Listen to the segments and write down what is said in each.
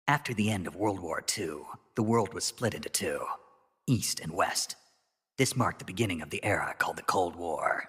After the end of World War II, the world was split into two, East and West. This marked the beginning of the era called the Cold War.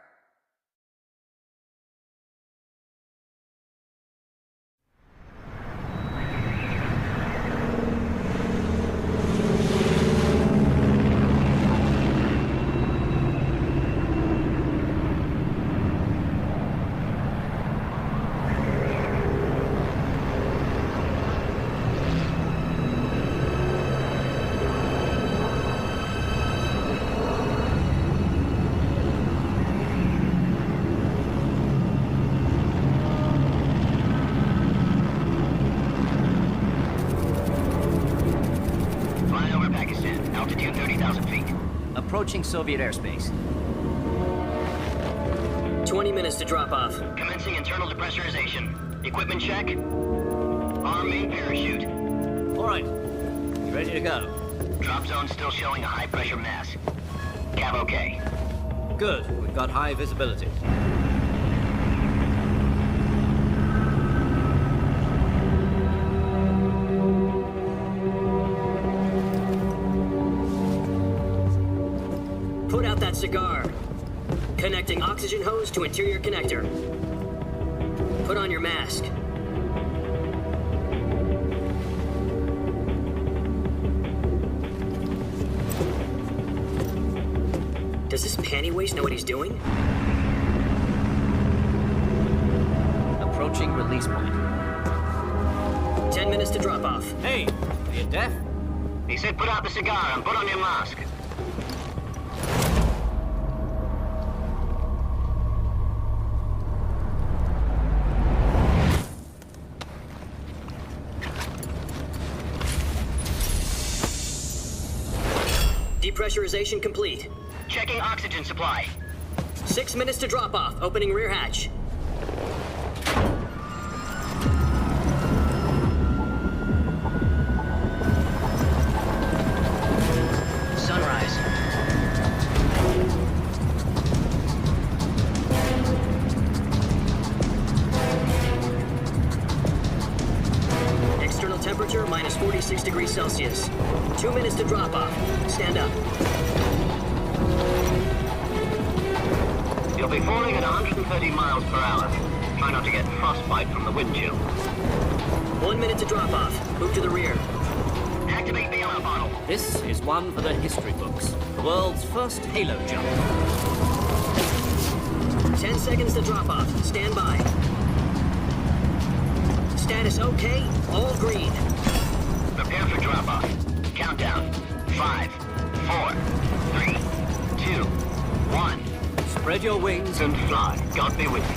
Approaching Soviet airspace. 20 minutes to drop off. Commencing internal depressurization. Equipment check. Arm main parachute. All right. You ready to go? Drop zone still showing a high pressure mass. Cav okay. Good. We've got high visibility. Put out that cigar. Connecting oxygen hose to interior connector. Put on your mask. Does this panty waste know what he's doing? Approaching release point. 10 minutes to drop off. Hey, are you deaf? He said put out the cigar and put on your mask. Depressurization complete. Checking oxygen supply. 6 minutes to drop off. Opening rear hatch. Sunrise. External temperature minus 46 degrees Celsius. 2 minutes to drop off. Stand up. You'll be falling at 130 miles per hour. Try not to get frostbite from the wind chill. 1 minute to drop off. Move to the rear. Activate bailout bottle. This is one for the history books. The world's first halo jump. 10 seconds to drop off. Stand by. Status okay. All green. Prepare for drop off. Countdown. 5, 4, 3, 2, 1. Spread your wings And fly. God be with you.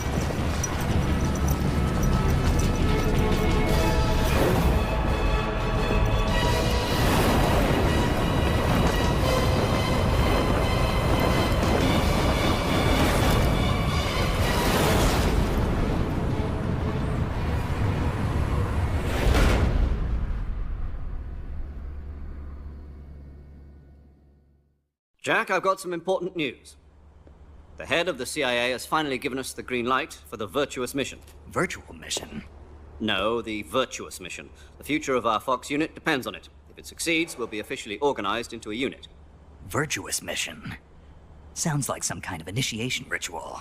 Jack, I've got some important news. The head of the CIA has finally given us the green light for the virtuous mission. Virtual mission? No, the virtuous mission. The future of our Fox unit depends on it. If it succeeds, we'll be officially organized into a unit. Virtuous mission? Sounds like some kind of initiation ritual.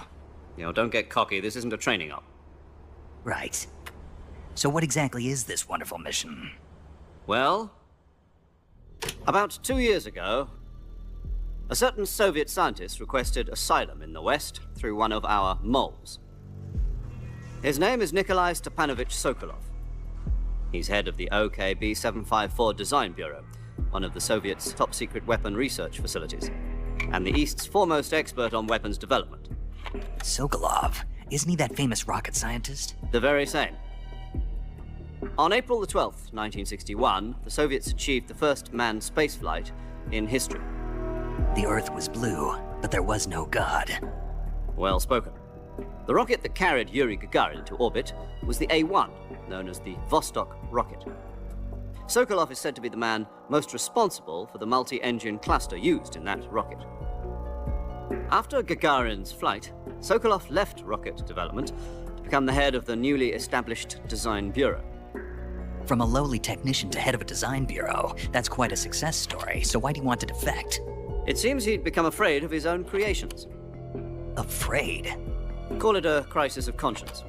You know, don't get cocky. This isn't a training op. Right. So what exactly is this wonderful mission? Well, about 2 years ago, a certain Soviet scientist requested asylum in the West through one of our moles. His name is Nikolai Stepanovich Sokolov. He's head of the OKB-754 Design Bureau, one of the Soviets' top-secret weapon research facilities, and the East's foremost expert on weapons development. Sokolov? Isn't he that famous rocket scientist? The very same. On April the 12th, 1961, the Soviets achieved the first manned spaceflight in history. The Earth was blue, but there was no God. Well spoken. The rocket that carried Yuri Gagarin to orbit was the A-1, known as the Vostok rocket. Sokolov is said to be the man most responsible for the multi-engine cluster used in that rocket. After Gagarin's flight, Sokolov left rocket development to become the head of the newly established Design Bureau. From a lowly technician to head of a design bureau, that's quite a success story, so why do you want to defect? It seems he'd become afraid of his own creations. Afraid? Call it a crisis of conscience.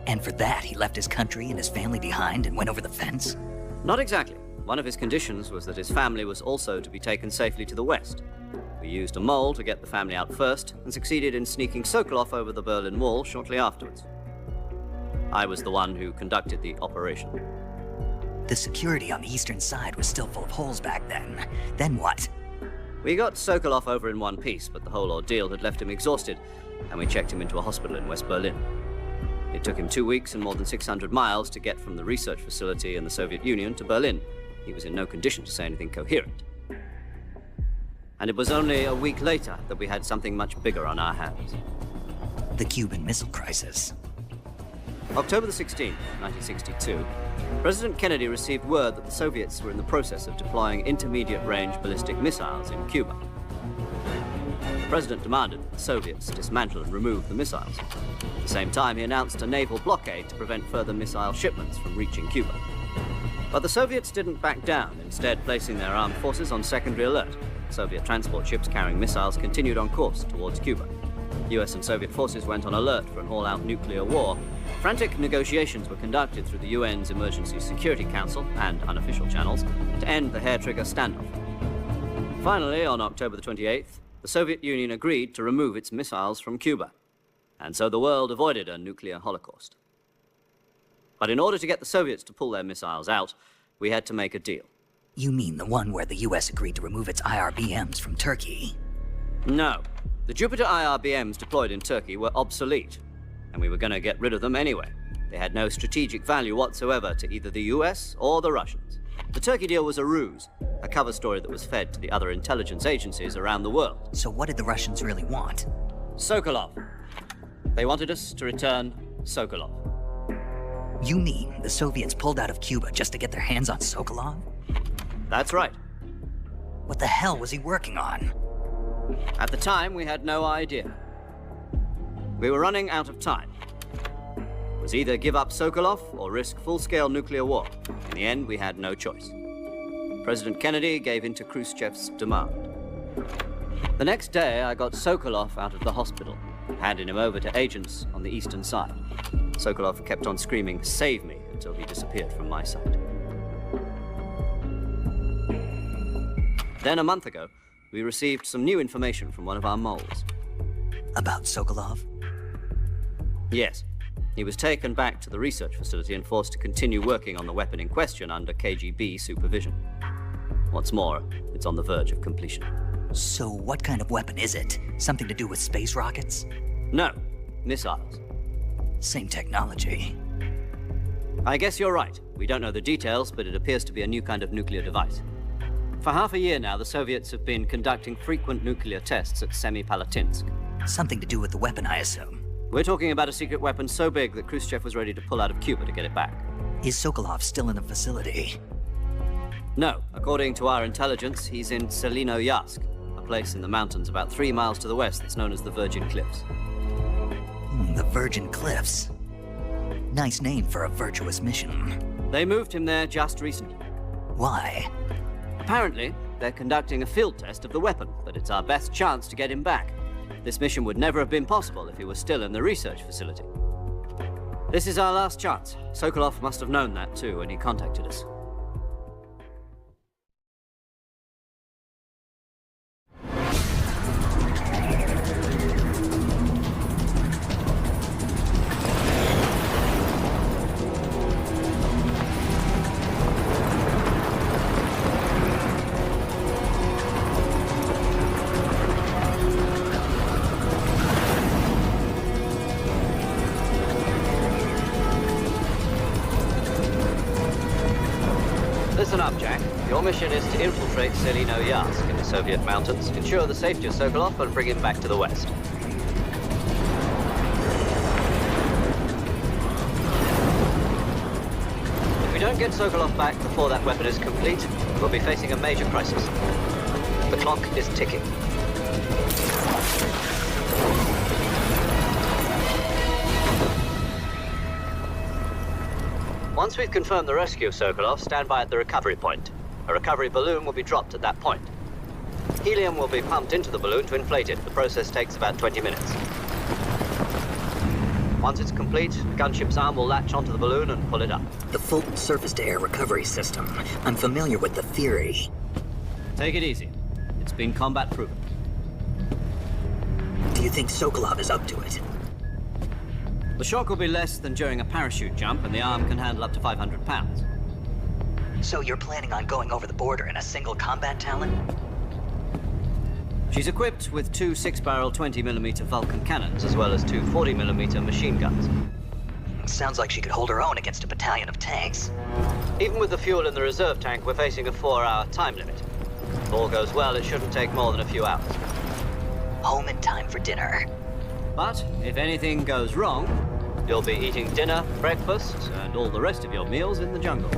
And for that, he left his country and his family behind and went over the fence? Not exactly. One of his conditions was that his family was also to be taken safely to the west. We used a mole to get the family out first, and succeeded in sneaking Sokolov over the Berlin Wall shortly afterwards. I was the one who conducted the operation. The security on the eastern side was still full of holes back then. Then what? We got Sokolov over in one piece, but the whole ordeal had left him exhausted, and we checked him into a hospital in West Berlin. It took him 2 weeks and more than 600 miles to get from the research facility in the Soviet Union to Berlin. He was in no condition to say anything coherent. And it was only a week later that we had something much bigger on our hands. The Cuban Missile Crisis. October the 16th, 1962, President Kennedy received word that the Soviets were in the process of deploying intermediate-range ballistic missiles in Cuba. The President demanded that the Soviets dismantle and remove the missiles. At the same time, he announced a naval blockade to prevent further missile shipments from reaching Cuba. But the Soviets didn't back down, instead placing their armed forces on secondary alert. Soviet transport ships carrying missiles continued on course towards Cuba. US and Soviet forces went on alert for an all-out nuclear war. Frantic negotiations were conducted through the UN's Emergency Security Council and unofficial channels to end the hair-trigger standoff. Finally, on October the 28th, the Soviet Union agreed to remove its missiles from Cuba, and so the world avoided a nuclear holocaust. But in order to get the Soviets to pull their missiles out, we had to make a deal. You mean the one where the US agreed to remove its IRBMs from Turkey? No. The Jupiter IRBMs deployed in Turkey were obsolete, and we were going to get rid of them anyway. They had no strategic value whatsoever to either the US or the Russians. The Turkey deal was a ruse, a cover story that was fed to the other intelligence agencies around the world. So what did the Russians really want? Sokolov. They wanted us to return Sokolov. You mean the Soviets pulled out of Cuba just to get their hands on Sokolov? That's right. What the hell was he working on? At the time, we had no idea. We were running out of time. It was either give up Sokolov or risk full-scale nuclear war. In the end, we had no choice. President Kennedy gave in to Khrushchev's demand. The next day, I got Sokolov out of the hospital, handed him over to agents on the eastern side. Sokolov kept on screaming, "Save me," until he disappeared from my sight. Then, a month ago, we received some new information from one of our moles. About Sokolov? Yes. He was taken back to the research facility and forced to continue working on the weapon in question under KGB supervision. What's more, it's on the verge of completion. So what kind of weapon is it? Something to do with space rockets? No, missiles. Same technology. I guess you're right. We don't know the details, but it appears to be a new kind of nuclear device. For half a year now, the Soviets have been conducting frequent nuclear tests at Semipalatinsk. Something to do with the weapon, I assume. We're talking about a secret weapon so big that Khrushchev was ready to pull out of Cuba to get it back. Is Sokolov still in the facility? No. According to our intelligence, he's in Selinoyarsk, a place in the mountains about 3 miles to the west that's known as the Virgin Cliffs. The Virgin Cliffs. Nice name for a virtuous mission. They moved him there just recently. Why? Apparently, they're conducting a field test of the weapon, but it's our best chance to get him back. This mission would never have been possible if he was still in the research facility. This is our last chance. Sokolov must have known that too when he contacted us. Listen up, Jack. Your mission is to infiltrate Selinoyarsk in the Soviet mountains, ensure the safety of Sokolov, and bring him back to the west. If we don't get Sokolov back before that weapon is complete, we'll be facing a major crisis. The clock is ticking. Once we've confirmed the rescue of Sokolov, stand by at the recovery point. A recovery balloon will be dropped at that point. Helium will be pumped into the balloon to inflate it. The process takes about 20 minutes. Once it's complete, the gunship's arm will latch onto the balloon and pull it up. The full surface-to-air recovery system. I'm familiar with the theory. Take it easy. It's been combat proven. Do you think Sokolov is up to it? The shock will be less than during a parachute jump, and the arm can handle up to 500 pounds. So you're planning on going over the border in a single combat Talon? She's equipped with two 6-barrel 20mm Vulcan cannons, as well as two 40mm machine guns. Sounds like she could hold her own against a battalion of tanks. Even with the fuel in the reserve tank, we're facing a 4-hour time limit. If all goes well, it shouldn't take more than a few hours. Home in time for dinner. But if anything goes wrong, you'll be eating dinner, breakfast, and all the rest of your meals in the jungle.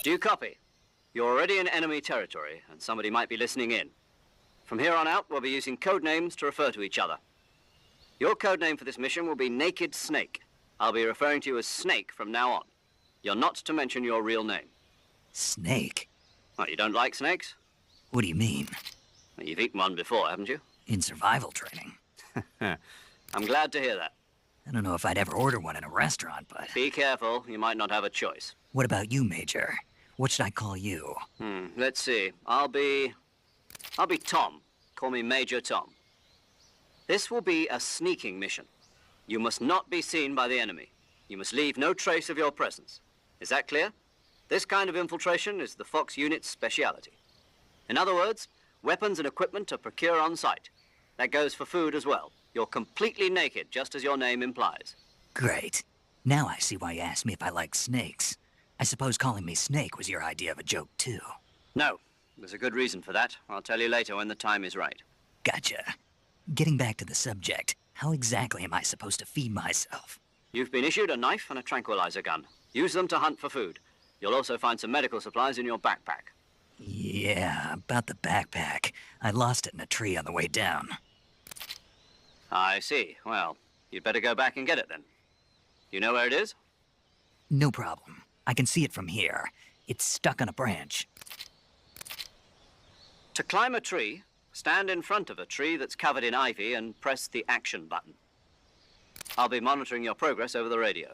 Do you copy? You're already in enemy territory, and somebody might be listening in. From here on out, we'll be using code names to refer to each other. Your code name for this mission will be Naked Snake. I'll be referring to you as Snake from now on. You're not to mention your real name. Snake? Oh, you don't like snakes? What do you mean? Well, you've eaten one before, haven't you? In survival training. I'm glad to hear that. I don't know if I'd ever order one in a restaurant, but... Be careful, you might not have a choice. What about you, Major? What should I call you? Let's see. I'll be Tom. Call me Major Tom. This will be a sneaking mission. You must not be seen by the enemy. You must leave no trace of your presence. Is that clear? This kind of infiltration is the Fox unit's speciality. In other words, weapons and equipment are procured on site. That goes for food as well. You're completely naked, just as your name implies. Great. Now I see why you asked me if I like snakes. I suppose calling me Snake was your idea of a joke, too. No. There's a good reason for that. I'll tell you later when the time is right. Gotcha. Getting back to the subject, how exactly am I supposed to feed myself? You've been issued a knife and a tranquilizer gun. Use them to hunt for food. You'll also find some medical supplies in your backpack. Yeah, about the backpack. I lost it in a tree on the way down. I see. Well, you'd better go back and get it then. You know where it is? No problem. I can see it from here. It's stuck on a branch. To climb a tree, stand in front of a tree that's covered in ivy and press the action button. I'll be monitoring your progress over the radio.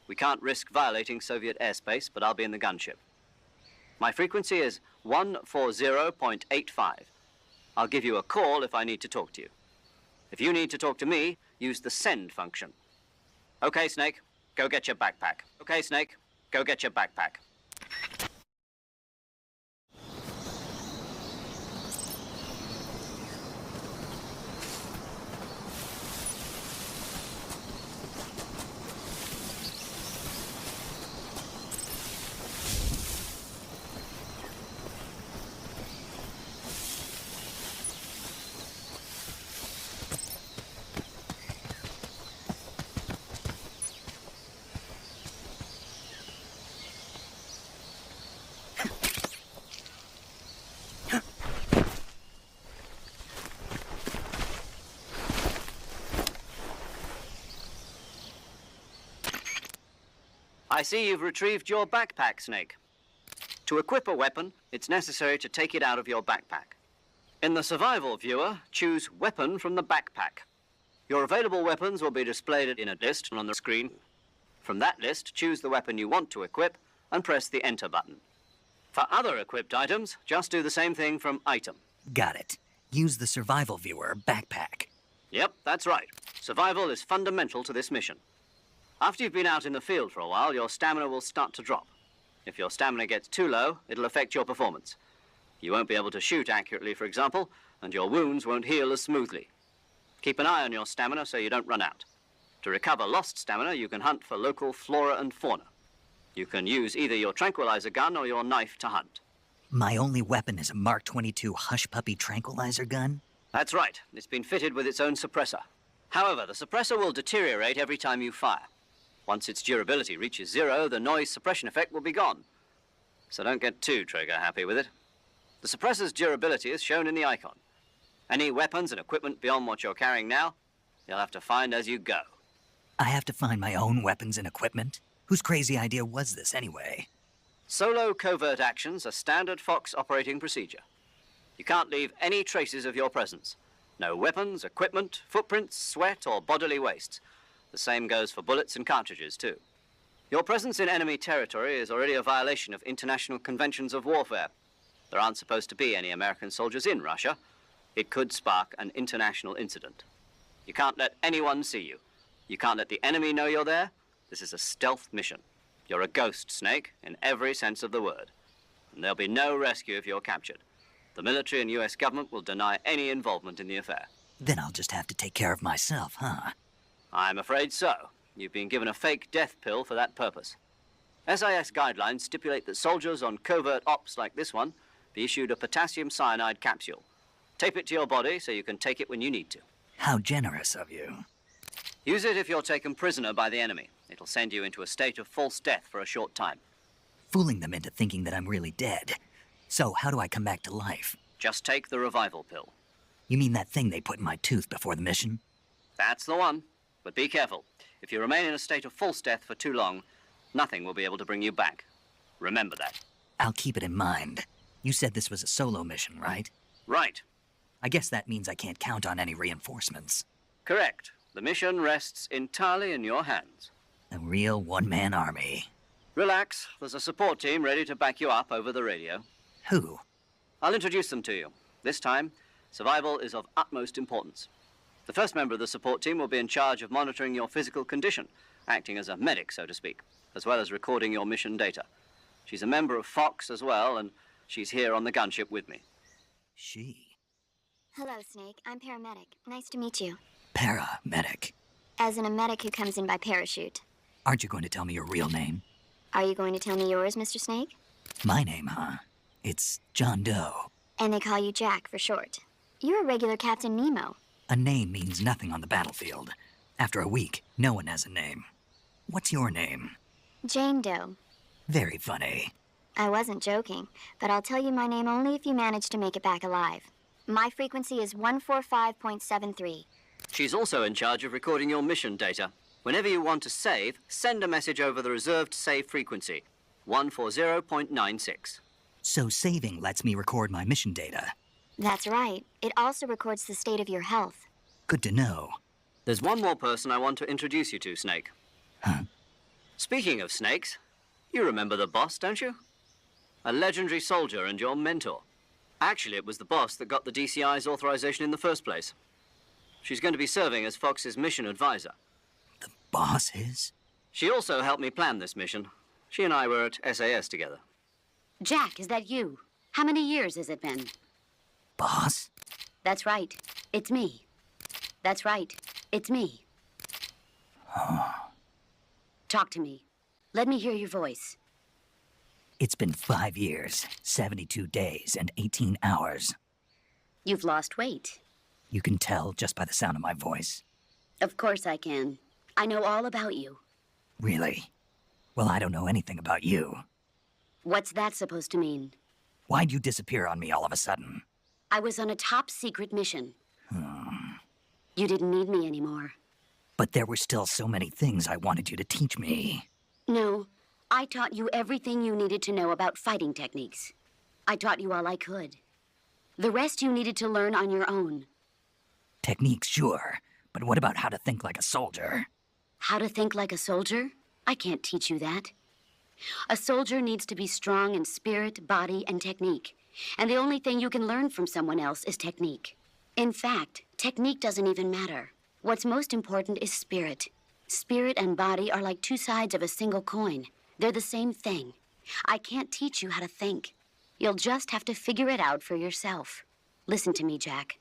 We can't risk violating Soviet airspace, but I'll be in the gunship. My frequency is 140.85. I'll give you a call if I need to talk to you. If you need to talk to me, use the send function. Okay, Snake, go get your backpack. Okay, Snake, go get your backpack. I see you've retrieved your backpack, Snake. To equip a weapon, it's necessary to take it out of your backpack. In the survival viewer, choose Weapon from the backpack. Your available weapons will be displayed in a list on the screen. From that list, choose the weapon you want to equip and press the Enter button. For other equipped items, just do the same thing from Item. Got it. Use the survival viewer backpack. Yep, that's right. Survival is fundamental to this mission. After you've been out in the field for a while, your stamina will start to drop. If your stamina gets too low, it'll affect your performance. You won't be able to shoot accurately, for example, and your wounds won't heal as smoothly. Keep an eye on your stamina so you don't run out. To recover lost stamina, you can hunt for local flora and fauna. You can use either your tranquilizer gun or your knife to hunt. My only weapon is a Mark 22 Hush Puppy tranquilizer gun? That's right. It's been fitted with its own suppressor. However, the suppressor will deteriorate every time you fire. Once its durability reaches 0, the noise suppression effect will be gone. So don't get too trigger happy with it. The suppressor's durability is shown in the icon. Any weapons and equipment beyond what you're carrying now, you'll have to find as you go. I have to find my own weapons and equipment? Whose crazy idea was this anyway? Solo covert actions are standard Fox operating procedure. You can't leave any traces of your presence. No weapons, equipment, footprints, sweat, or bodily wastes. The same goes for bullets and cartridges, too. Your presence in enemy territory is already a violation of international conventions of warfare. There aren't supposed to be any American soldiers in Russia. It could spark an international incident. You can't let anyone see you. You can't let the enemy know you're there. This is a stealth mission. You're a ghost, Snake, in every sense of the word. And there'll be no rescue if you're captured. The military and US government will deny any involvement in the affair. Then I'll just have to take care of myself, huh? I'm afraid so. You've been given a fake death pill for that purpose. SIS guidelines stipulate that soldiers on covert ops like this one be issued a potassium cyanide capsule. Tape it to your body so you can take it when you need to. How generous of you. Use it if you're taken prisoner by the enemy. It'll send you into a state of false death for a short time. Fooling them into thinking that I'm really dead. So how do I come back to life? Just take the revival pill. You mean that thing they put in my tooth before the mission? That's the one. But be careful. If you remain in a state of false death for too long, nothing will be able to bring you back. Remember that. I'll keep it in mind. You said this was a solo mission, right? Right. I guess that means I can't count on any reinforcements. Correct. The mission rests entirely in your hands. A real one-man army. Relax. There's a support team ready to back you up over the radio. Who? I'll introduce them to you. This time, survival is of utmost importance. The first member of the support team will be in charge of monitoring your physical condition, acting as a medic, so to speak, as well as recording your mission data. She's a member of Fox as well, and she's here on the gunship with me. She? Hello, Snake. I'm paramedic. Nice to meet you. Paramedic. As in a medic who comes in by parachute. Aren't you going to tell me your real name? Are you going to tell me yours, Mr. Snake? My name, huh? It's John Doe. And they call you Jack for short. You're a regular Captain Nemo. A name means nothing on the battlefield. After a week, no one has a name. What's your name? Jane Doe. Very funny. I wasn't joking, but I'll tell you my name only if you manage to make it back alive. My frequency is 145.73. She's also in charge of recording your mission data. Whenever you want to save, send a message over the reserved save frequency, 140.96. So saving lets me record my mission data. That's right. It also records the state of your health. Good to know. There's one more person I want to introduce you to, Snake. Huh? Speaking of snakes, you remember the boss, don't you? A legendary soldier and your mentor. Actually, it was the boss that got the DCI's authorization in the first place. She's going to be serving as Fox's mission advisor. The boss is? She also helped me plan this mission. She and I were at SAS together. Jack, is that you? How many years has it been? Boss? That's right. It's me. That's right. It's me. Talk to me. Let me hear your voice. It's been 5 years, 72 days, and 18 hours. You've lost weight. You can tell just by the sound of my voice. Of course I can. I know all about you. Really? Well, I don't know anything about you. What's that supposed to mean? Why'd you disappear on me all of a sudden? I was on a top secret mission. You didn't need me anymore. But there were still so many things I wanted you to teach me. No, I taught you everything you needed to know about fighting techniques. I taught you all I could. The rest you needed to learn on your own. Techniques, sure. But what about how to think like a soldier? How to think like a soldier? I can't teach you that. A soldier needs to be strong in spirit, body, and technique. And the only thing you can learn from someone else is technique. In fact, technique doesn't even matter. What's most important is spirit. Spirit and body are like two sides of a single coin. They're the same thing. I can't teach you how to think. You'll just have to figure it out for yourself. Listen to me, Jack.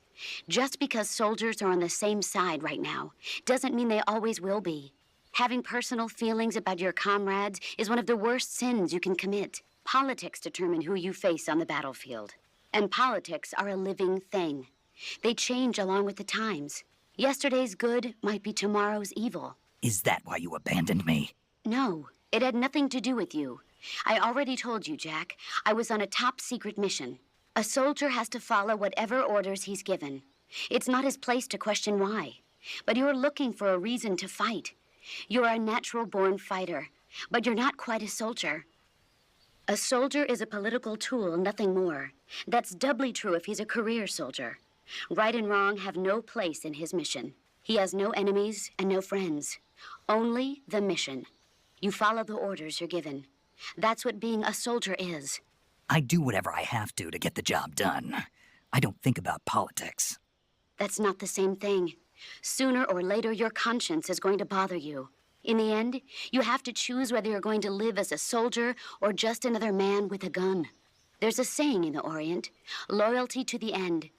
Just because soldiers are on the same side right now doesn't mean they always will be. Having personal feelings about your comrades is one of the worst sins you can commit. Politics determine who you face on the battlefield. And politics are a living thing. They change along with the times. Yesterday's good might be tomorrow's evil. Is that why you abandoned me? No, it had nothing to do with you. I already told you, Jack. I was on a top-secret mission. A soldier has to follow whatever orders he's given. It's not his place to question why. But you're looking for a reason to fight. You're a natural-born fighter, but you're not quite a soldier. A soldier is a political tool, nothing more. That's doubly true if he's a career soldier. Right and wrong have no place in his mission. He has no enemies and no friends. Only the mission. You follow the orders you're given. That's what being a soldier is. I do whatever I have to get the job done. I don't think about politics. That's not the same thing. Sooner or later, your conscience is going to bother you. In the end, you have to choose whether you're going to live as a soldier or just another man with a gun. There's a saying in the Orient, loyalty to the end.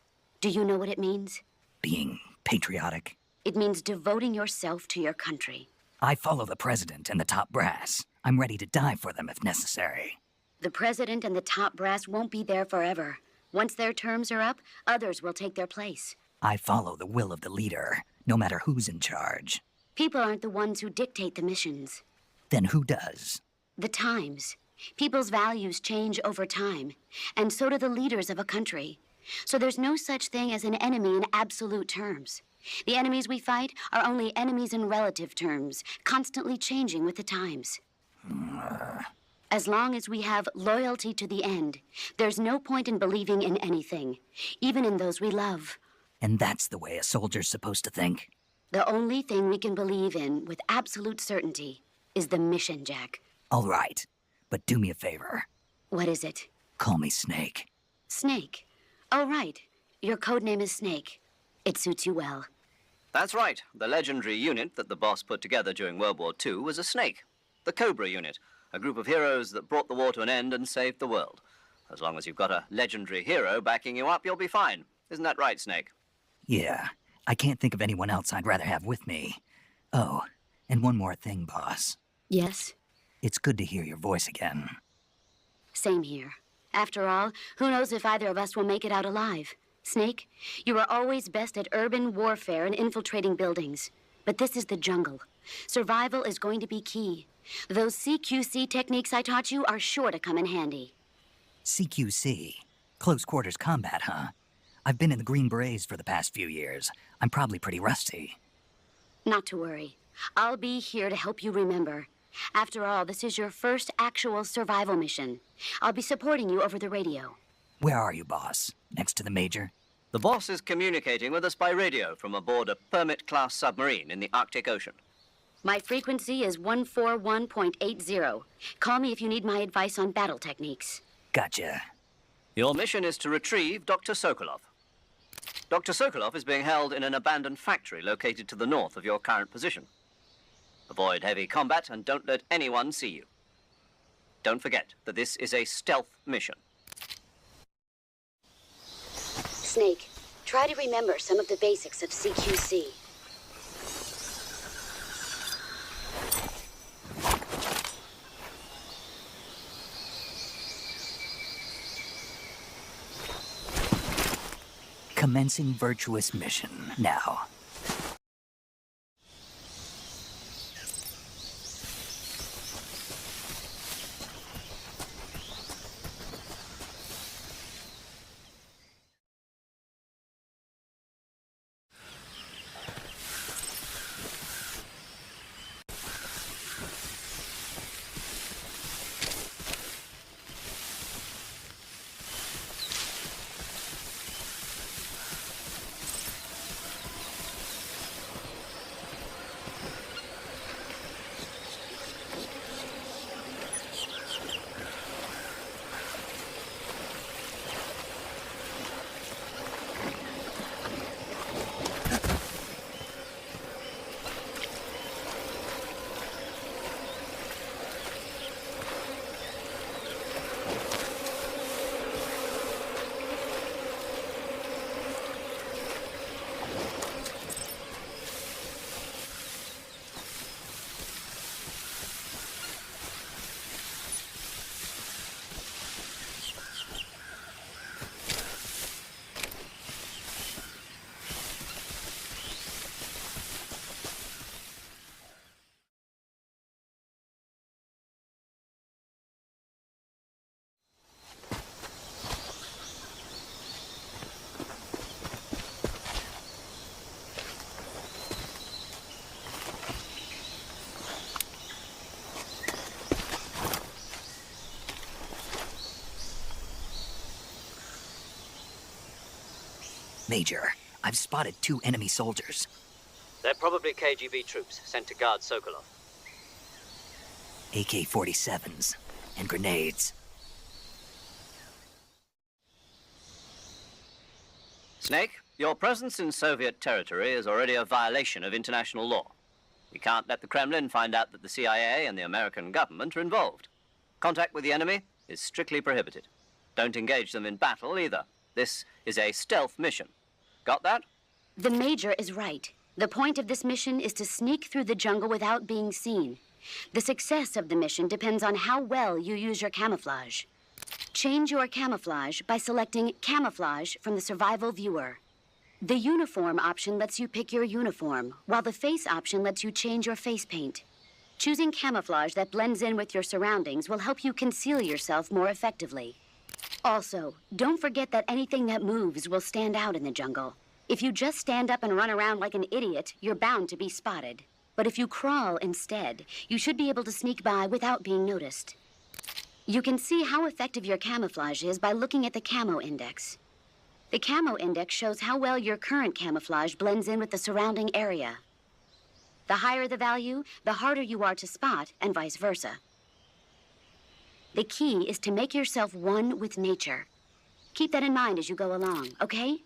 Do you know what it means? Being patriotic. It means devoting yourself to your country. I follow the president and the top brass. I'm ready to die for them if necessary. The president and the top brass won't be there forever. Once their terms are up, others will take their place. I follow the will of the leader, no matter who's in charge. People aren't the ones who dictate the missions. Then who does? The times. People's values change over time, and so do the leaders of a country. So there's no such thing as an enemy in absolute terms. The enemies we fight are only enemies in relative terms, constantly changing with the times. As long as we have loyalty to the end, there's no point in believing in anything, even in those we love. And that's the way a soldier's supposed to think? The only thing we can believe in with absolute certainty is the mission, Jack. All right, but do me a favor. What is it? Call me Snake. Snake. Oh, right. Your code name is Snake. It suits you well. That's right. The legendary unit that the boss put together during World War II was a snake. The Cobra unit, a group of heroes that brought the war to an end and saved the world. As long as you've got a legendary hero backing you up, you'll be fine. Isn't that right, Snake? Yeah, I can't think of anyone else I'd rather have with me. Oh, and one more thing, boss. Yes? It's good to hear your voice again. Same here. After all, who knows if either of us will make it out alive? Snake, you are always best at urban warfare and infiltrating buildings. But this is the jungle. Survival is going to be key. Those CQC techniques I taught you are sure to come in handy. CQC? Close quarters combat, huh? I've been in the Green Berets for the past few years. I'm probably pretty rusty. Not to worry. I'll be here to help you remember. After all, this is your first actual survival mission. I'll be supporting you over the radio. Where are you, boss? Next to the Major? The boss is communicating with us by radio from aboard a Permit-class submarine in the Arctic Ocean. My frequency is 141.80. Call me if you need my advice on battle techniques. Gotcha. Your mission is to retrieve Dr. Sokolov. Dr. Sokolov is being held in an abandoned factory located to the north of your current position. Avoid heavy combat and don't let anyone see you. Don't forget that this is a stealth mission. Snake, try to remember some of the basics of CQC. Commencing virtuous mission now. Major, I've spotted 2 enemy soldiers. They're probably KGB troops sent to guard Sokolov. AK-47s and grenades. Snake, your presence in Soviet territory is already a violation of international law. We can't let the Kremlin find out that the CIA and the American government are involved. Contact with the enemy is strictly prohibited. Don't engage them in battle either. This is a stealth mission. Got that? The Major is right. The point of this mission is to sneak through the jungle without being seen. The success of the mission depends on how well you use your camouflage. Change your camouflage by selecting Camouflage from the Survival Viewer. The Uniform option lets you pick your uniform, while the Face option lets you change your face paint. Choosing camouflage that blends in with your surroundings will help you conceal yourself more effectively. Also, don't forget that anything that moves will stand out in the jungle. If you just stand up and run around like an idiot, you're bound to be spotted. But if you crawl instead, you should be able to sneak by without being noticed. You can see how effective your camouflage is by looking at the Camo Index. The Camo Index shows how well your current camouflage blends in with the surrounding area. The higher the value, the harder you are to spot, and vice versa. The key is to make yourself one with nature. Keep that in mind as you go along, okay?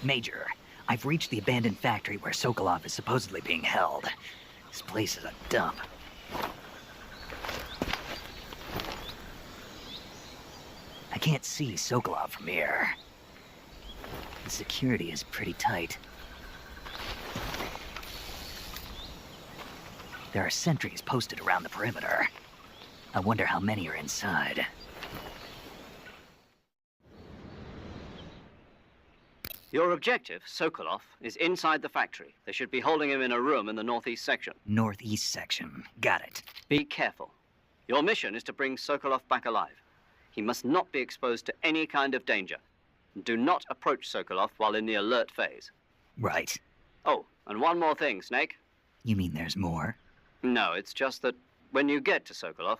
Major, I've reached the abandoned factory where Sokolov is supposedly being held. This place is a dump. I can't see Sokolov from here. The security is pretty tight. There are sentries posted around the perimeter. I wonder how many are inside. Your objective, Sokolov, is inside the factory. They should be holding him in a room in the northeast section. Northeast section. Got it. Be careful. Your mission is to bring Sokolov back alive. He must not be exposed to any kind of danger. Do not approach Sokolov while in the alert phase. Right. Oh, and one more thing, Snake. You mean there's more? No, it's just that when you get to Sokolov,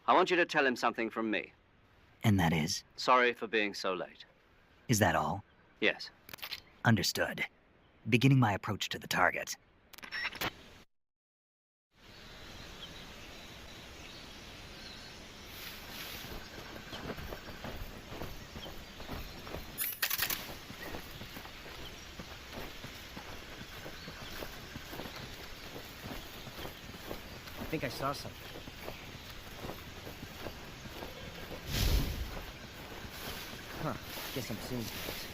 I want you to tell him something from me. And that is? Sorry for being so late. Is that all? Yes. Understood. Beginning my approach to the target. I think I saw something. Huh. Guess I'm seeing things.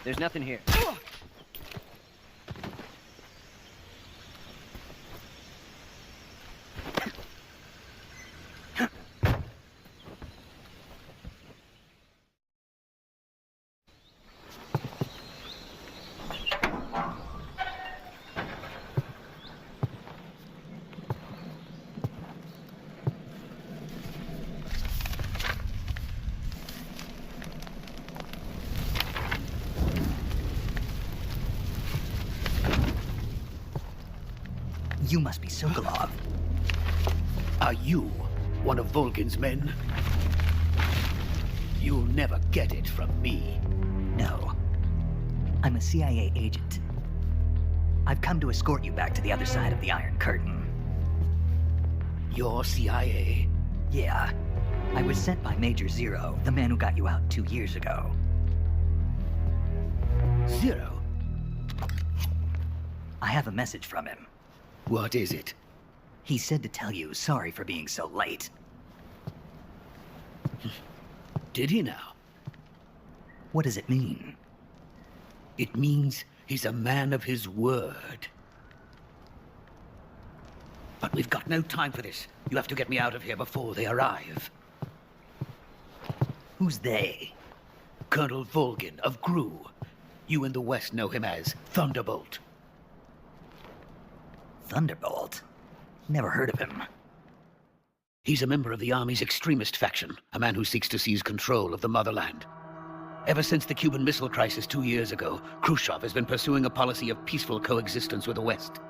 There's nothing here. You must be Sokolov. Are you one of Volgin's men? You'll never get it from me. No. I'm a CIA agent. I've come to escort you back to the other side of the Iron Curtain. You're CIA? Yeah. I was sent by Major Zero, the man who got you out 2 years ago. Zero? I have a message from him. What is it? He said to tell you sorry for being so late. Did he now? What does it mean? It means he's a man of his word. But we've got no time for this. You have to get me out of here before they arrive. Who's they? Colonel Volgin of GRU. You in the West know him as Thunderbolt. Thunderbolt? Never heard of him. He's a member of the Army's extremist faction, a man who seeks to seize control of the motherland. Ever since the Cuban Missile Crisis 2 years ago, Khrushchev has been pursuing a policy of peaceful coexistence with the West.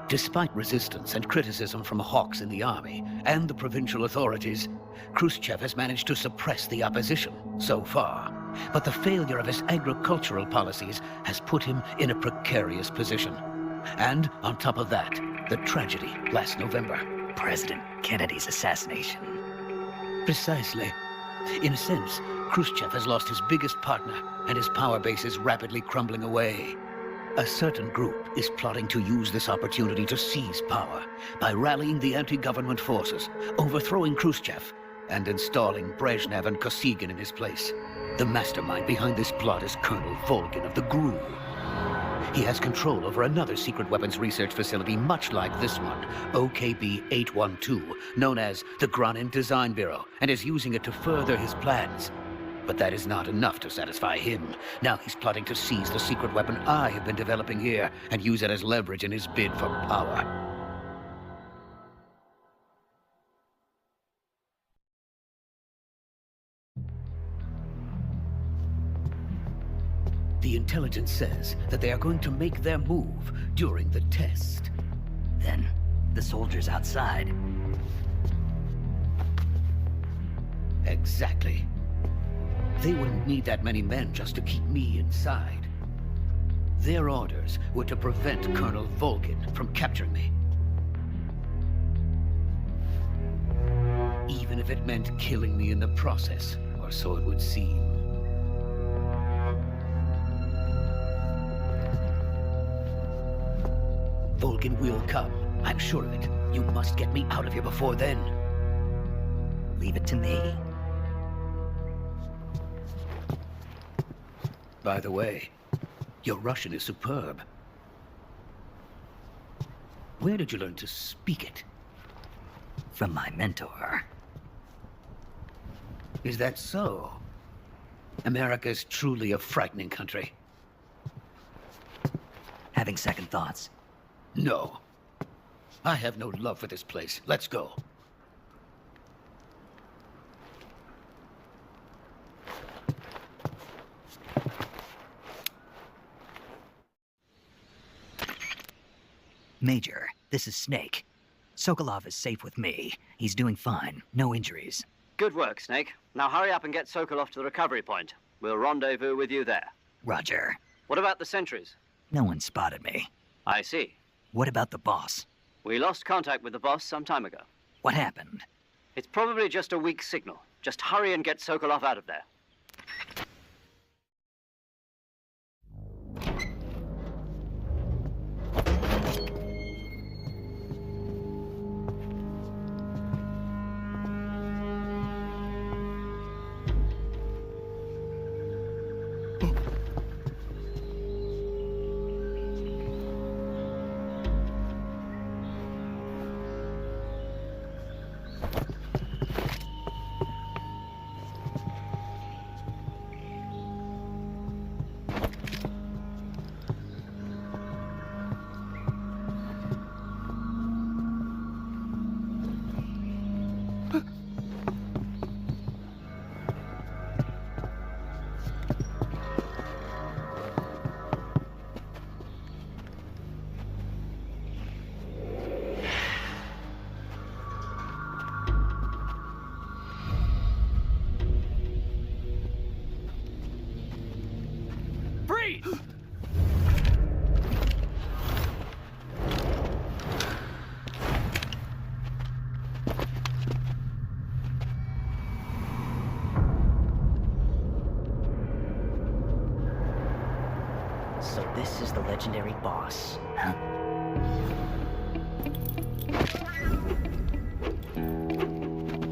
Despite resistance and criticism from hawks in the army and the provincial authorities, Khrushchev has managed to suppress the opposition so far. But the failure of his agricultural policies has put him in a precarious position. And on top of that, the tragedy last November. President Kennedy's assassination. Precisely. In a sense, Khrushchev has lost his biggest partner, and his power base is rapidly crumbling away. A certain group is plotting to use this opportunity to seize power by rallying the anti-government forces, overthrowing Khrushchev, and installing Brezhnev and Kosygin in his place. The mastermind behind this plot is Colonel Volgin of the GRU. He has control over another secret weapons research facility much like this one, OKB-812, known as the Granin Design Bureau, and is using it to further his plans. But that is not enough to satisfy him. Now he's plotting to seize the secret weapon I have been developing here and use it as leverage in his bid for power. The intelligence says that they are going to make their move during the test. Then, the soldiers outside. Exactly. They wouldn't need that many men just to keep me inside. Their orders were to prevent Colonel Volgin from capturing me. Even if it meant killing me in the process, or so it would seem. Volgin will come. I'm sure of it. You must get me out of here before then. Leave it to me. By the way, your Russian is superb. Where did you learn to speak it? From my mentor. Is that so? America is truly a frightening country. Having second thoughts. No. I have no love for this place. Let's go. Major, this is Snake. Sokolov is safe with me. He's doing fine. No injuries. Good work, Snake. Now hurry up and get Sokolov to the recovery point. We'll rendezvous with you there. Roger. What about the sentries? No one spotted me. I see. What about the boss? We lost contact with the boss some time ago. What happened? It's probably just a weak signal. Just hurry and get Sokolov out of there. So this is the legendary boss. Huh?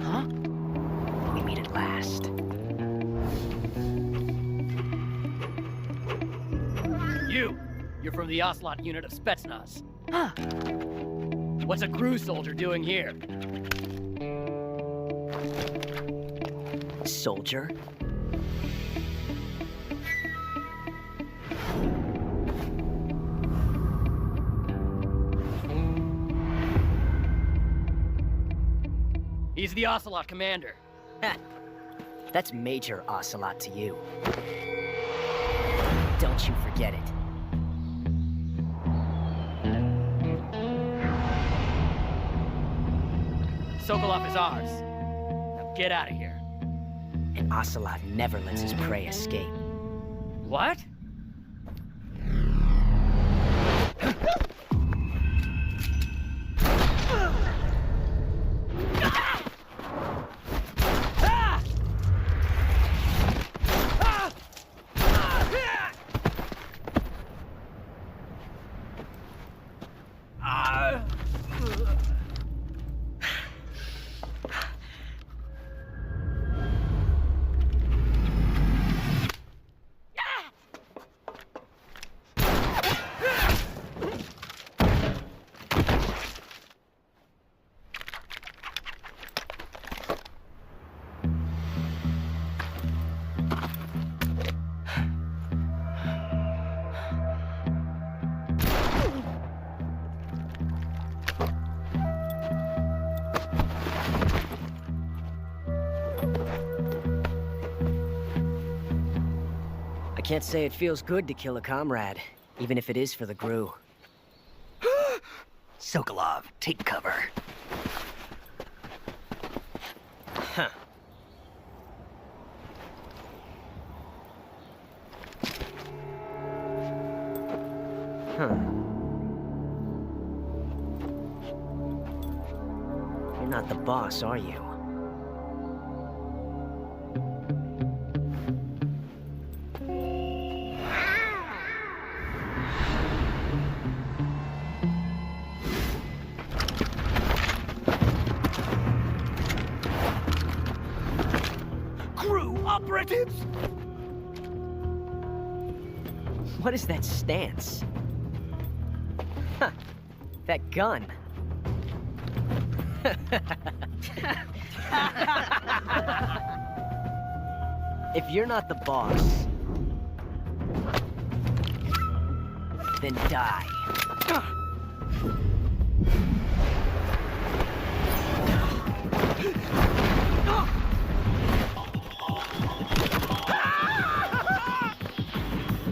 Huh? We meet at last. You're from the Ocelot unit of Spetsnaz. Huh. What's a GRU soldier doing here? Soldier? He's the Ocelot commander. That's Major Ocelot to you. Don't you forget it. Sokolov is ours. Now get out of here. And Ocelot never lets his prey escape. What? I can't say it feels good to kill a comrade, even if it is for the GRU. Sokolov, take cover. Huh. Huh. You're not the boss, are you? Operatives! What is that stance? Huh. That gun. If you're not the boss, then die.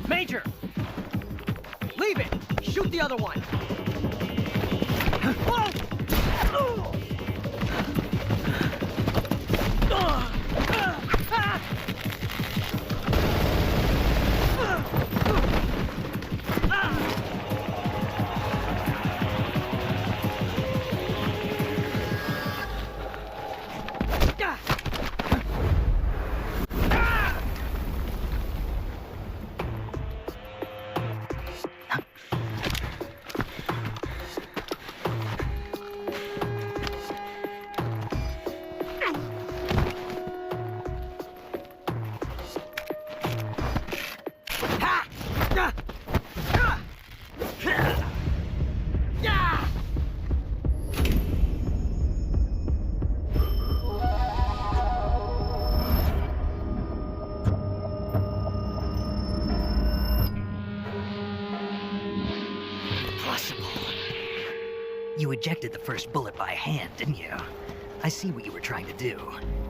Major! Leave it! Shoot the other one! You ejected the first bullet by hand, didn't you? I see what you were trying to do,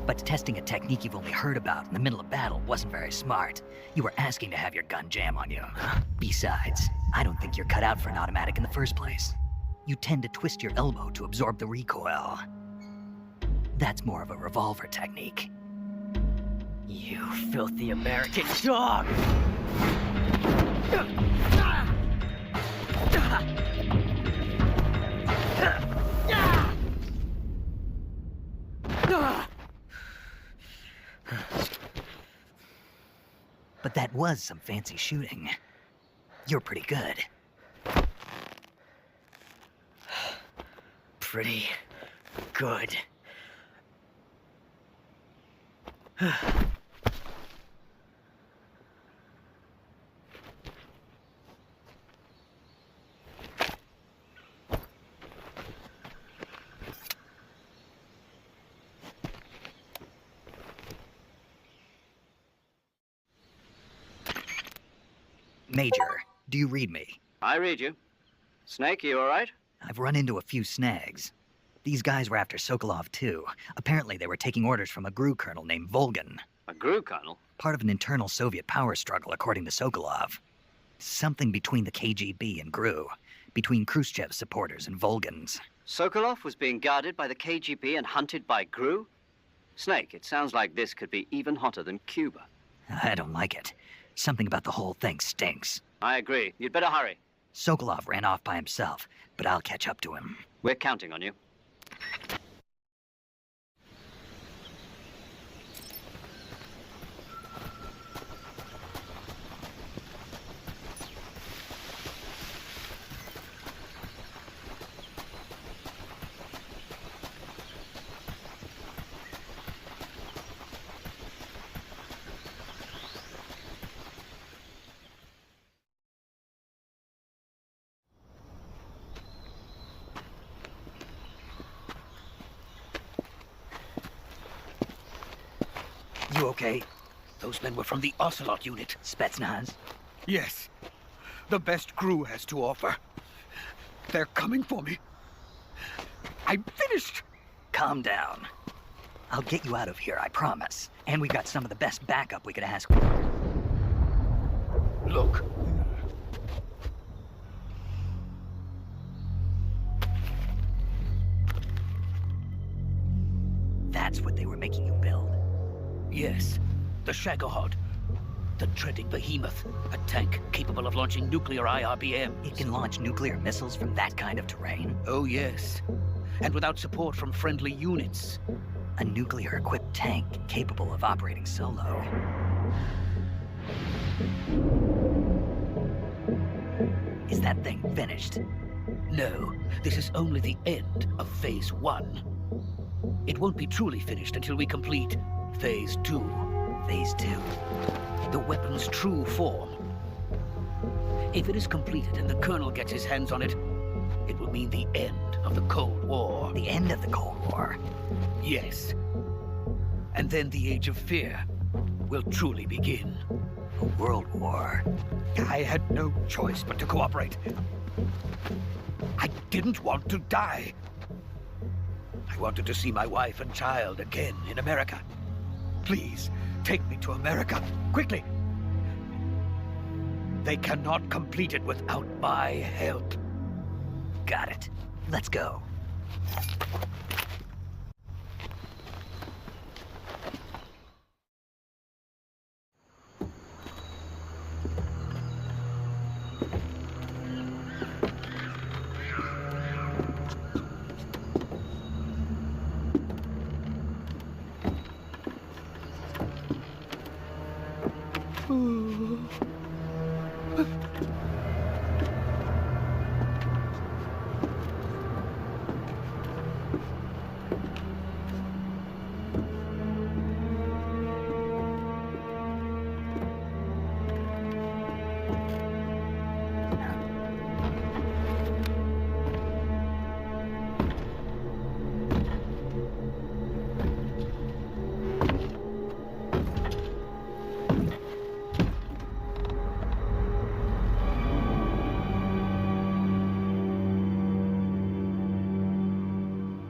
but testing a technique you've only heard about in the middle of battle wasn't very smart. You were asking to have your gun jam on you. Besides, I don't think you're cut out for an automatic in the first place. You tend to twist your elbow to absorb the recoil. That's more of a revolver technique. You filthy American dog! But that was some fancy shooting. You're pretty good. Pretty good. Major, do you read me? I read you. Snake, you all right? I've run into a few snags. These guys were after Sokolov too. Apparently they were taking orders from a GRU colonel named Volgan. A GRU, Colonel? Part of an internal Soviet power struggle, according to Sokolov. Something between the KGB and GRU. Between Khrushchev's supporters and Volgans. Sokolov was being guarded by the KGB and hunted by GRU? Snake, it sounds like this could be even hotter than Cuba. I don't like it. Something about the whole thing stinks. I agree. You'd better hurry. Sokolov ran off by himself, but I'll catch up to him. We're counting on you. You okay? Those men were from the Ocelot unit. Spetsnaz? Yes. The best GRU has to offer. They're coming for me. I'm finished. Calm down. I'll get you out of here, I promise. And we've got some of the best backup we could ask for. Look. That's what they were making you build. Yes. The Shagohod. The dreading behemoth. A tank capable of launching nuclear IRBM. It can launch nuclear missiles from that kind of terrain? Oh, yes. And without support from friendly units. A nuclear-equipped tank capable of operating solo. Is that thing finished? No, this is only the end of Phase 1. It won't be truly finished until we complete Phase 2. Phase 2? The weapon's true form. If it is completed and the Colonel gets his hands on it, it will mean the end of the Cold War. The end of the Cold War? Yes. And then the Age of Fear will truly begin. A world war? I had no choice but to cooperate. I didn't want to die. I wanted to see my wife and child again in America. Please, take me to America, quickly. They cannot complete it without my help. Got it. Let's go.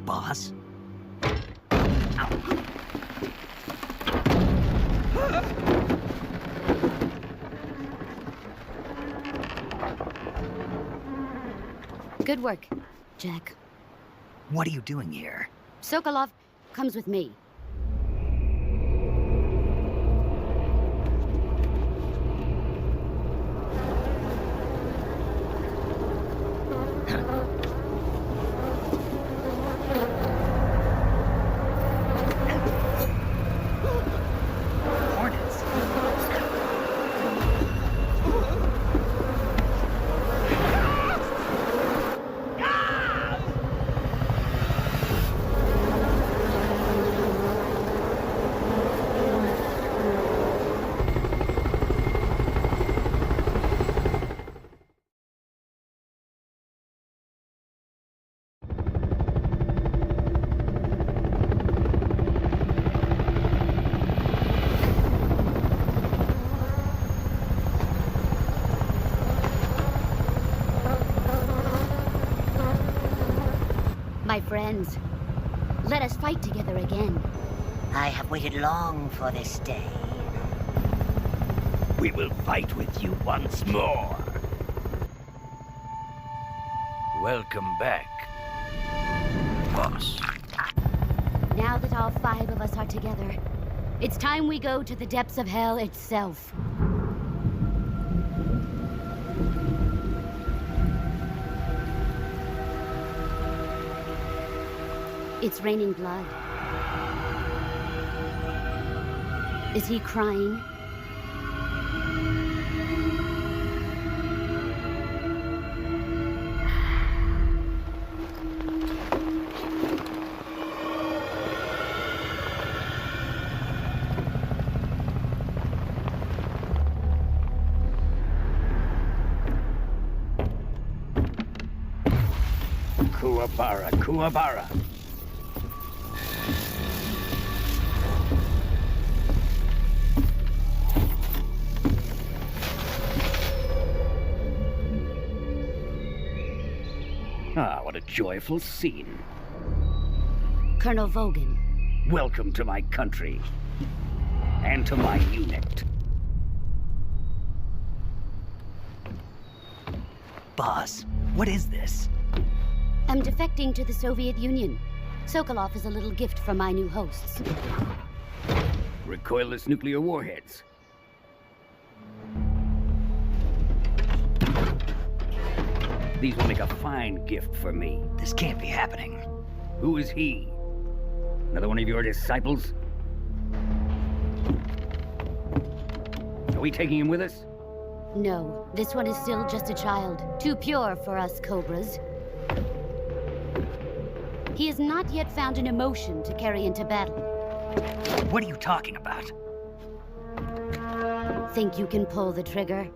Boss? Good work, Jack. What are you doing here? Sokolov comes with me. Hornets? My friends, let us fight together again. I have waited long for this day. We will fight with you once more. Welcome back, boss. Now that all 5 of us are together, it's time we go to the depths of hell itself. It's raining blood. Is he crying? Kuwabara, Kuwabara. Ah, what a joyful scene. Colonel Vogan. Welcome to my country. And to my unit. Boss, what is this? I'm defecting to the Soviet Union. Sokolov is a little gift from my new hosts. Recoilless nuclear warheads. These will make a fine gift for me. This can't be happening. Who is he? Another one of your disciples? Are we taking him with us? No, this one is still just a child. Too pure for us Cobras. He has not yet found an emotion to carry into battle. What are you talking about? Think you can pull the trigger?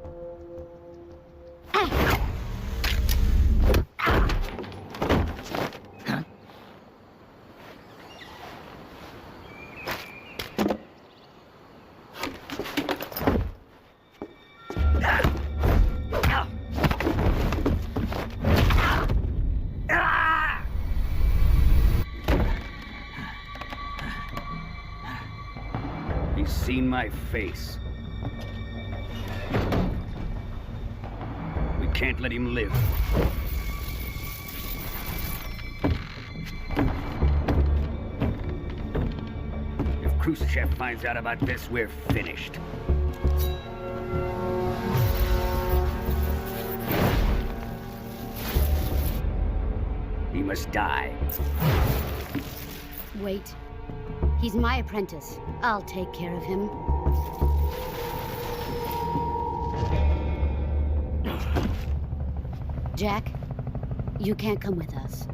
He's seen my face. We can't let him live. If Khrushchev finds out about this, we're finished. He must die. Wait. He's my apprentice. I'll take care of him. Jack, you can't come with us.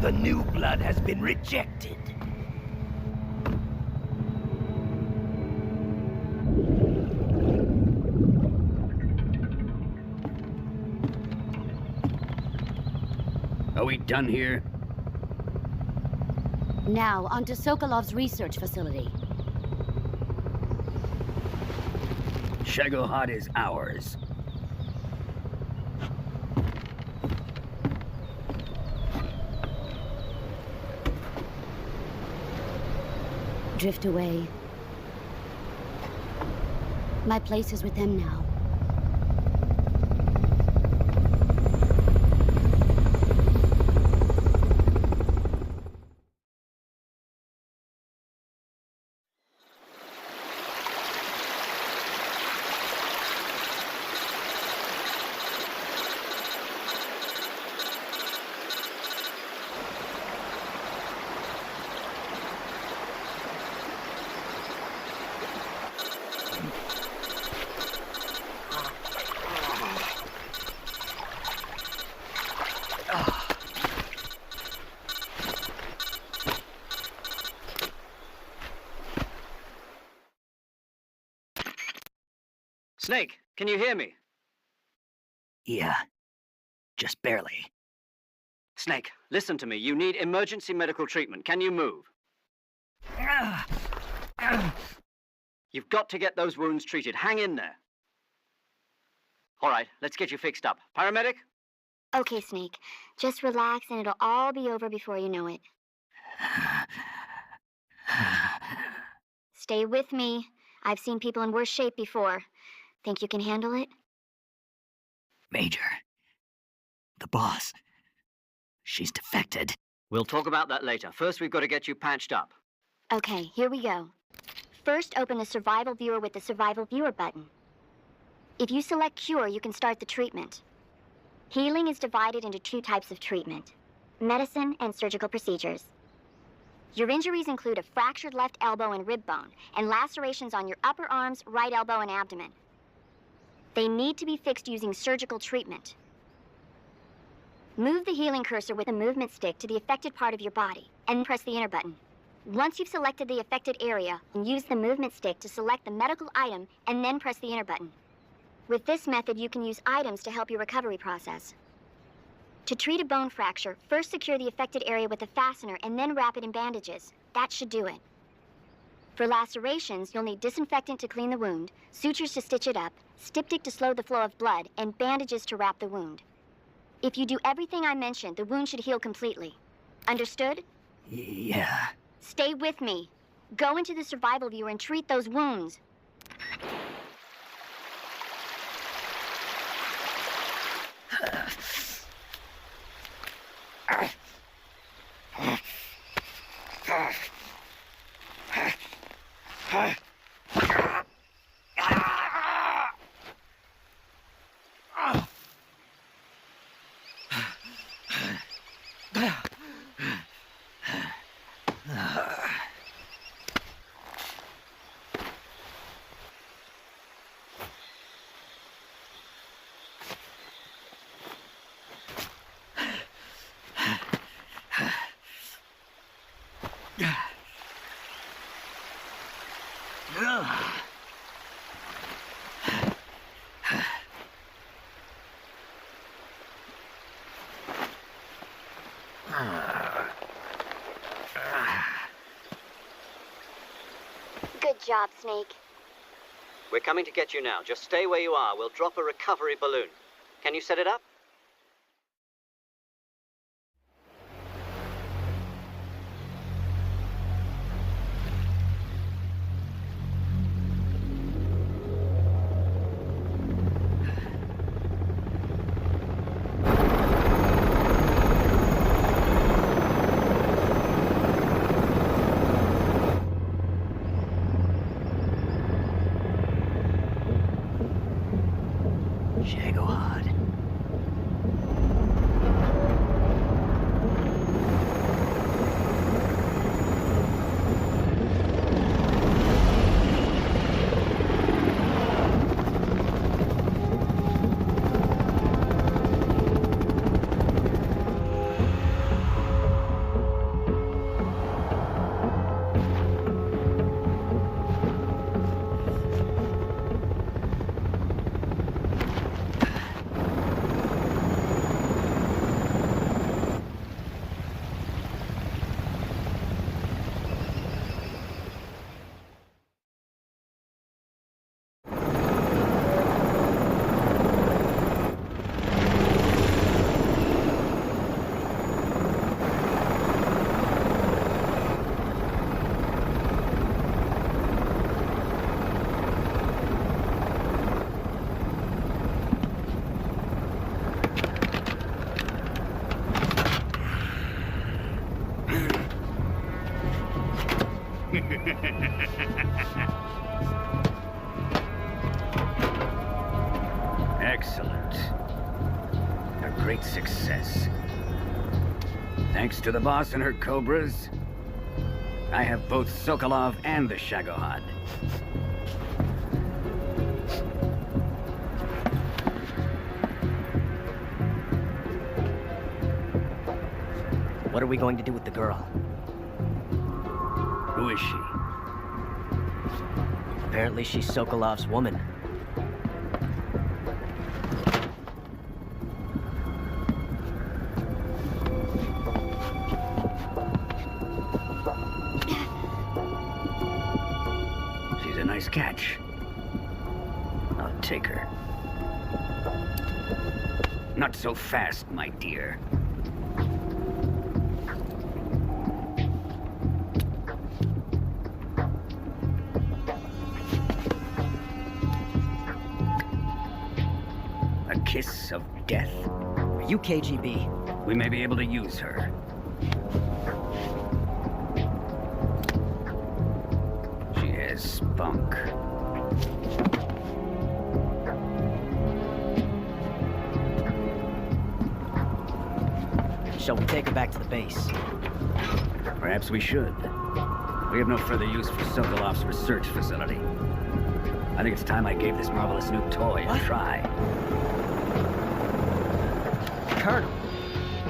The new blood has been rejected. Are we done here? Now, onto Sokolov's research facility. Shagohod is ours. Drift away. My place is with them now. Snake, can you hear me? Yeah. Just barely. Snake, listen to me. You need emergency medical treatment. Can you move? You've got to get those wounds treated. Hang in there. All right, let's get you fixed up. Paramedic? Okay, Snake. Just relax and it'll all be over before you know it. Stay with me. I've seen people in worse shape before. Think you can handle it? Major. The boss. She's defected. We'll talk about that later. First, we've got to get you patched up. Okay, here we go. First, open the Survival Viewer with the Survival Viewer button. If you select Cure, you can start the treatment. Healing is divided into 2 types of treatment: medicine and surgical procedures. Your injuries include a fractured left elbow and rib bone, and lacerations on your upper arms, right elbow, and abdomen. They need to be fixed using surgical treatment. Move the healing cursor with a movement stick to the affected part of your body, and press the enter button. Once you've selected the affected area, use the movement stick to select the medical item, and then press the enter button. With this method, you can use items to help your recovery process. To treat a bone fracture, first secure the affected area with a fastener and then wrap it in bandages. That should do it. For lacerations, you'll need disinfectant to clean the wound, sutures to stitch it up, styptic to slow the flow of blood, and bandages to wrap the wound. If you do everything I mentioned, the wound should heal completely. Understood? Yeah. Stay with me. Go into the Survival Viewer and treat those wounds. Good job, Snake. We're coming to get you now. Just stay where you are. We'll drop a recovery balloon. Can you set it up? Excellent. A great success. Thanks to the boss and her cobras, I have both Sokolov and the Shagohod. What are we going to do with the girl? Who is she? Apparently she's Sokolov's woman. Nice catch. I'll take her. Not so fast, my dear. A kiss of death. Are you KGB? We may be able to use her. She has spunk. Shall we take her back to the base? Perhaps we should. We have no further use for Sokolov's research facility. I think it's time I gave this marvelous new toy a try. Colonel,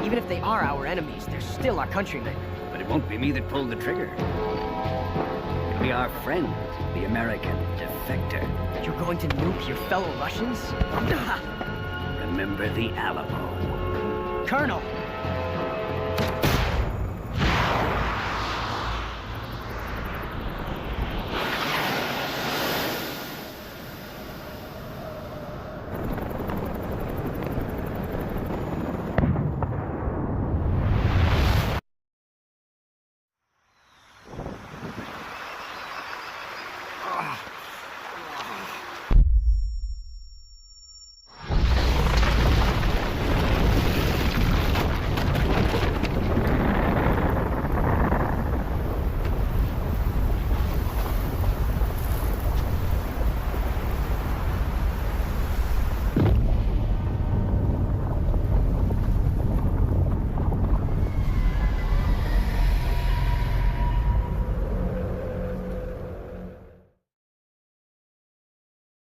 even if they are our enemies, they're still our countrymen. But it won't be me that pulled the trigger. It'll be our friend, the American defector. You're going to nuke your fellow Russians? Remember the Alamo. Colonel!